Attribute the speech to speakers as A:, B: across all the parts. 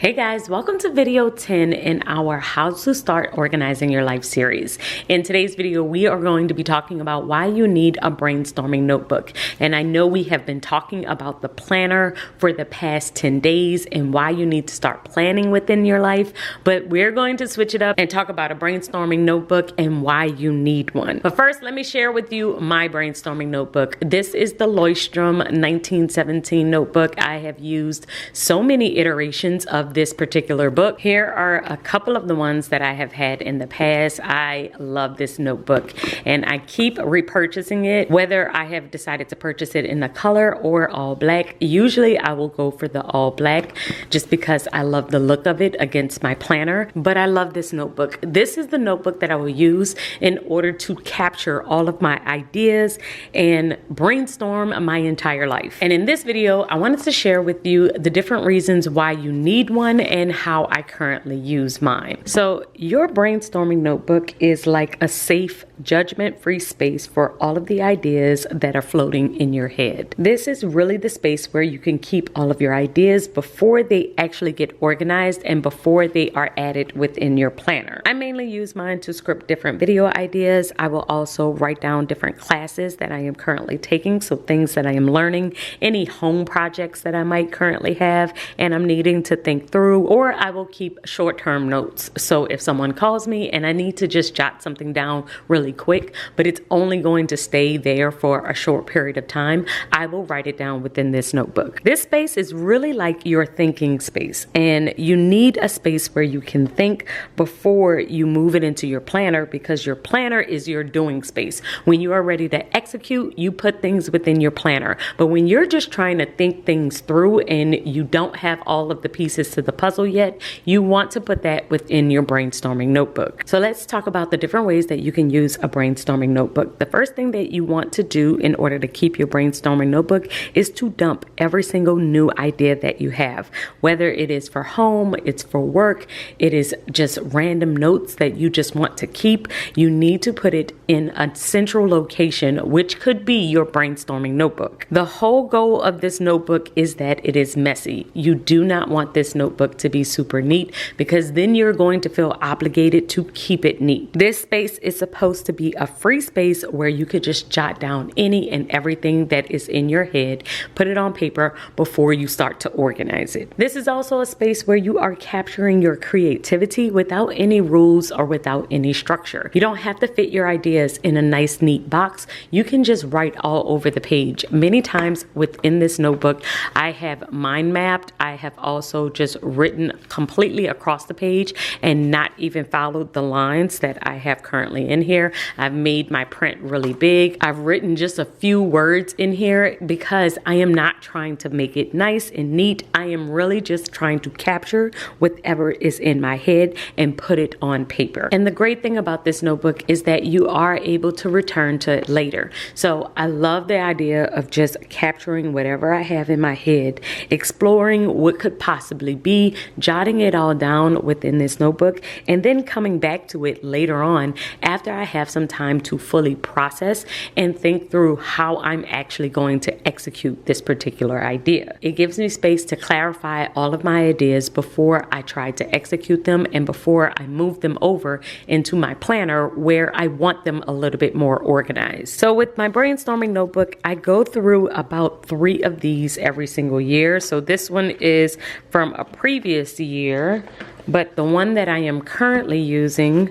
A: Hey guys, welcome to video 10 in our How to Start Organizing Your Life series. In today's video, we are going to be talking about why you need a brainstorming notebook. And I know we have been talking about the planner for the past 10 days and why you need to start planning within your life, but we're going to switch it up and talk about a brainstorming notebook and why you need one. But first, let me share with you my brainstorming notebook. This is the Leuchtturm 1917 notebook. I have used so many iterations of this particular book. Here are a couple of the ones that I have had in the past. I love this notebook and I keep repurchasing it, whether I have decided to purchase it in the color or all black. Usually I will go for the all black just because I love the look of it against my planner, but I love this notebook. This is the notebook that I will use in order to capture all of my ideas and brainstorm my entire life. And in this video, I wanted to share with you the different reasons why you need one and how I currently use mine. So your brainstorming notebook is like a safe, judgment-free space for all of the ideas that are floating in your head. This is really the space where you can keep all of your ideas before they actually get organized and before they are added within your planner. I mainly use mine to script different video ideas. I will also write down different classes that I am currently taking, so things that I am learning, any home projects that I might currently have and I'm needing to think through, or I will keep short-term notes. So if someone calls me and I need to just jot something down really quick, but it's only going to stay there for a short period of time, I will write it down within this notebook. This space is really like your thinking space, and you need a space where you can think before you move it into your planner, because your planner is your doing space. When you are ready to execute, you put things within your planner. But when you're just trying to think things through and you don't have all of the pieces to the puzzle yet, you want to put that within your brainstorming notebook. So let's talk about the different ways that you can use a brainstorming notebook. The first thing that you want to do in order to keep your brainstorming notebook is to dump every single new idea that you have, whether it is for home, it's for work, it is just random notes that you just want to keep. You need to put it in a central location, which could be your brainstorming notebook. The whole goal of this notebook is that it is messy. You do not want this notebook to be super neat, because then you're going to feel obligated to keep it neat. This space is supposed to be a free space where you could just jot down any and everything that is in your head, put it on paper before you start to organize it. This is also a space where you are capturing your creativity without any rules or without any structure. You don't have to fit your ideas in a nice neat box. You can just write all over the page. Many times within this notebook, I have mind mapped. I have also just written completely across the page and not even followed the lines that I have currently in here. I've made my print really big. I've written just a few words in here because I am not trying to make it nice and neat. I am really just trying to capture whatever is in my head and put it on paper. And the great thing about this notebook is that you are able to return to it later. So I love the idea of just capturing whatever I have in my head, exploring what could possibly be, jotting it all down within this notebook, and then coming back to it later on after I have some time to fully process and think through how I'm actually going to execute this particular idea. It gives me space to clarify all of my ideas before I try to execute them and before I move them over into my planner where I want them a little bit more organized. So with my brainstorming notebook, I go through about 3 of these every single year. So this one is from a previous year, but the one that I am currently using,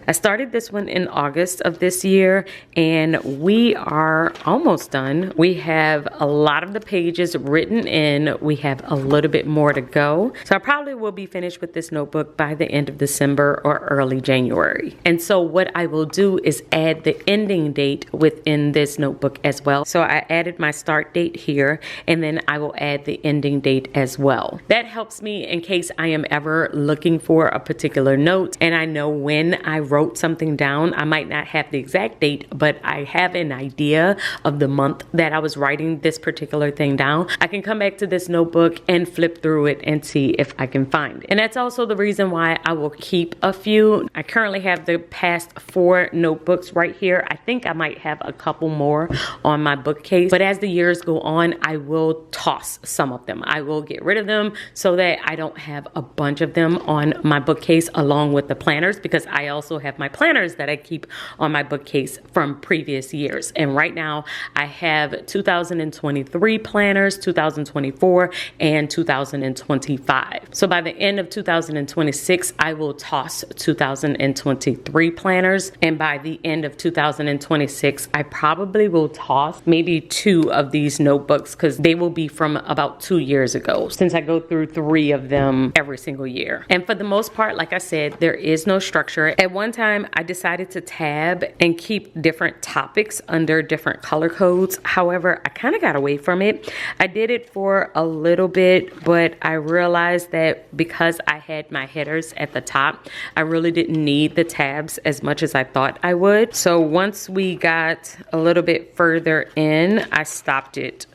A: I started this one in August of this year and we are almost done. We have a lot of the pages written in. We have a little bit more to go. So I probably will be finished with this notebook by the end of December or early January. And so what I will do is add the ending date within this notebook as well. So I added my start date here and then I will add the ending date as well. That helps me in case I am ever looking for a particular note and I know when I wrote wrote something down. I might not have the exact date, but I have an idea of the month that I was writing this particular thing down. I can come back to this notebook and flip through it and see if I can find it. And that's also the reason why I will keep a few. I currently have the past 4 notebooks right here. I think I might have a couple more on my bookcase, but as the years go on, I will toss some of them. I will get rid of them so that I don't have a bunch of them on my bookcase along with the planners, because I also have my planners that I keep on my bookcase from previous years. And right now I have 2023 planners, 2024, and 2025. So by the end of 2026, I will toss 2023 planners. And by the end of 2026, I probably will toss maybe 2 of these notebooks, because they will be from about 2 years ago, since I go through 3 of them every single year. And for the most part, like I said, there is no structure. At one time, I decided to tab and keep different topics under different color codes. However, I kind of got away from it. I did it for a little bit, but I realized that because I had my headers at the top, I really didn't need the tabs as much as I thought I would. So once we got a little bit further in, I stopped it.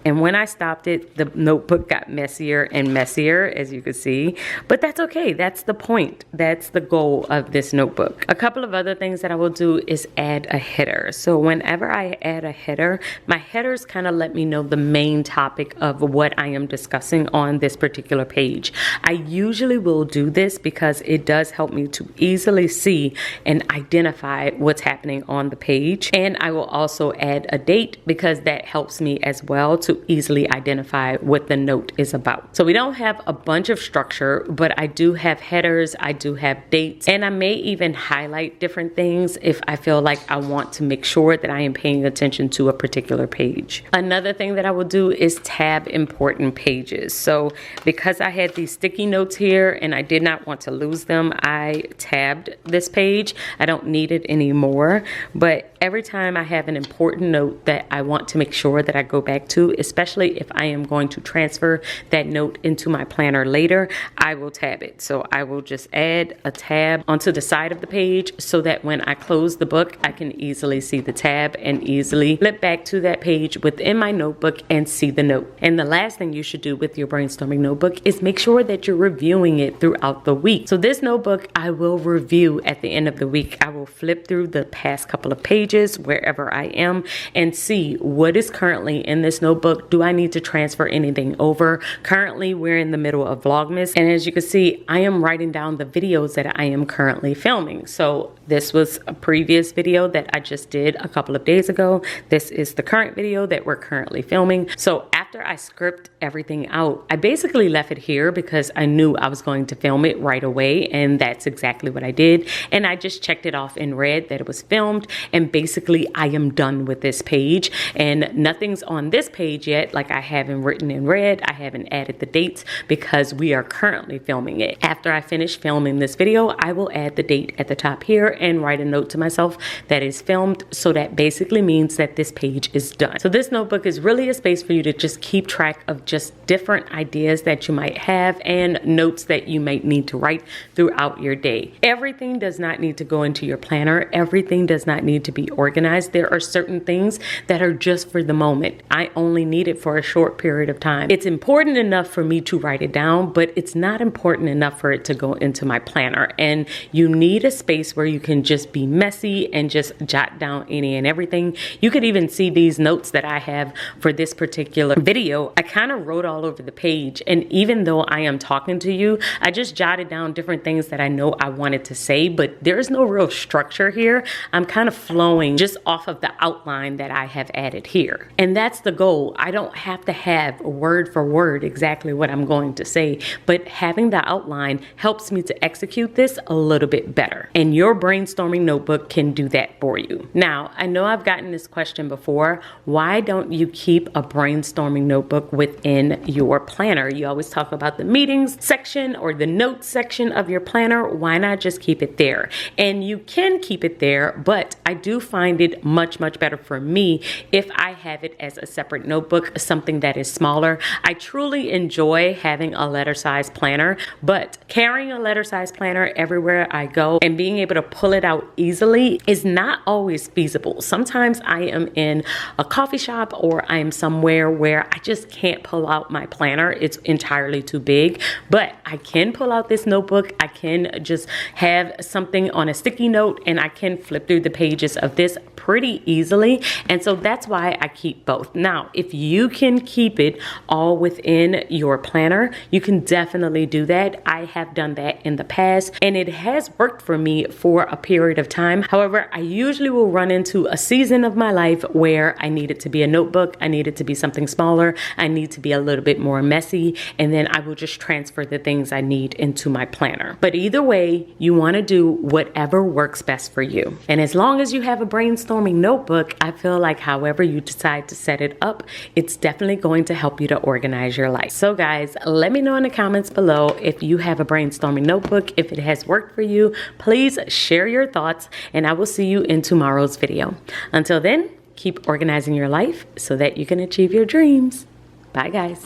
A: And when I stopped it, the notebook got messier and messier, as you can see. But that's okay. That's the point. That's the goal of this notebook. A couple of other things that I will do is add a header. So whenever I add a header, my headers kind of let me know the main topic of what I am discussing on this particular page. I usually will do this because it does help me to easily see and identify what's happening on the page. And I will also add a date, because that helps me as well to easily identify what the note is about. So we don't have a bunch of structure, but I do have headers, I do have dates, and I may even highlight different things if I feel like I want to make sure that I am paying attention to a particular page. Another thing that I will do is tab important pages. So because I had these sticky notes here and I did not want to lose them, I tabbed this page. I don't need it anymore, but every time I have an important note that I want to make sure that I go back to, especially if I am going to transfer that note into my planner later, I will tab it. So I will just add a tab onto the side of the page so that when I close the book, I can easily see the tab and easily flip back to that page within my notebook and see the note. And the last thing you should do with your brainstorming notebook is make sure that you're reviewing it throughout the week. So this notebook, I will review at the end of the week. I will flip through the past couple of pages wherever I am and see what is currently in this notebook. Do I need to transfer anything over? Currently, we're in the middle of Vlogmas, and as you can see, I am writing down the videos that I am currently filming. So this was a previous video that I just did a couple of days ago. This is the current video that we're currently filming. So after I script everything out, I basically left it here because I knew I was going to film it right away, and that's exactly what I did. And I just checked it off in red that it was filmed, and basically I am done with this page, and nothing's on this page yet. Like I haven't written in red, I haven't added the dates because we are currently filming it. After I finish filming this video, I will add the date at the top here and write a note to myself that is filmed. So that basically means that this page is done. So this notebook is really a space for you to just keep track of just different ideas that you might have and notes that you might need to write throughout your day. Everything does not need to go into your planner. Everything does not need to be organized. There are certain things that are just for the moment. I only need it for a short period of time. It's important enough for me to write it down, but it's not important enough for it to go into my planner. And you need a space where you can just be messy and just jot down any and everything. You could even see these notes that I have for this particular video. I kind of wrote all over the page, and even though I am talking to you, I just jotted down different things that I know I wanted to say, but there's no real structure here. I'm kind of flowing just off of the outline that I have added here. And that's the goal. I don't have to have word for word exactly what I'm going to say, but having the outline helps me to execute this a little bit better. And your brainstorming notebook can do that for you. Now, I know I've gotten this question before. Why don't you keep a brainstorming brainstorming notebook within your planner. You always talk about the meetings section or the notes section of your planner. Why not just keep it there? And you can keep it there, but I do find it much better for me if I have it as a separate notebook, something that is smaller. I truly enjoy having a letter size planner, but carrying a letter size planner everywhere I go and being able to pull it out easily is not always feasible. Sometimes I am in a coffee shop or I am somewhere where I just can't pull out my planner. It's entirely too big, but I can pull out this notebook. I can just have something on a sticky note and I can flip through the pages of this pretty easily. And so that's why I keep both. Now, if you can keep it all within your planner, you can definitely do that. I have done that in the past and it has worked for me for a period of time. However, I usually will run into a season of my life where I need it to be a notebook. I need it to be something smaller. I need to be a little bit more messy. And then I will just transfer the things I need into my planner. But either way, you want to do whatever works best for you. And as long as you have a brainstorming notebook, I feel like however you decide to set it up, it's definitely going to help you to organize your life. So guys, let me know in the comments below if you have a brainstorming notebook, if it has worked for you. Please share your thoughts and I will see you in tomorrow's video. Until then, keep organizing your life so that you can achieve your dreams. Bye guys.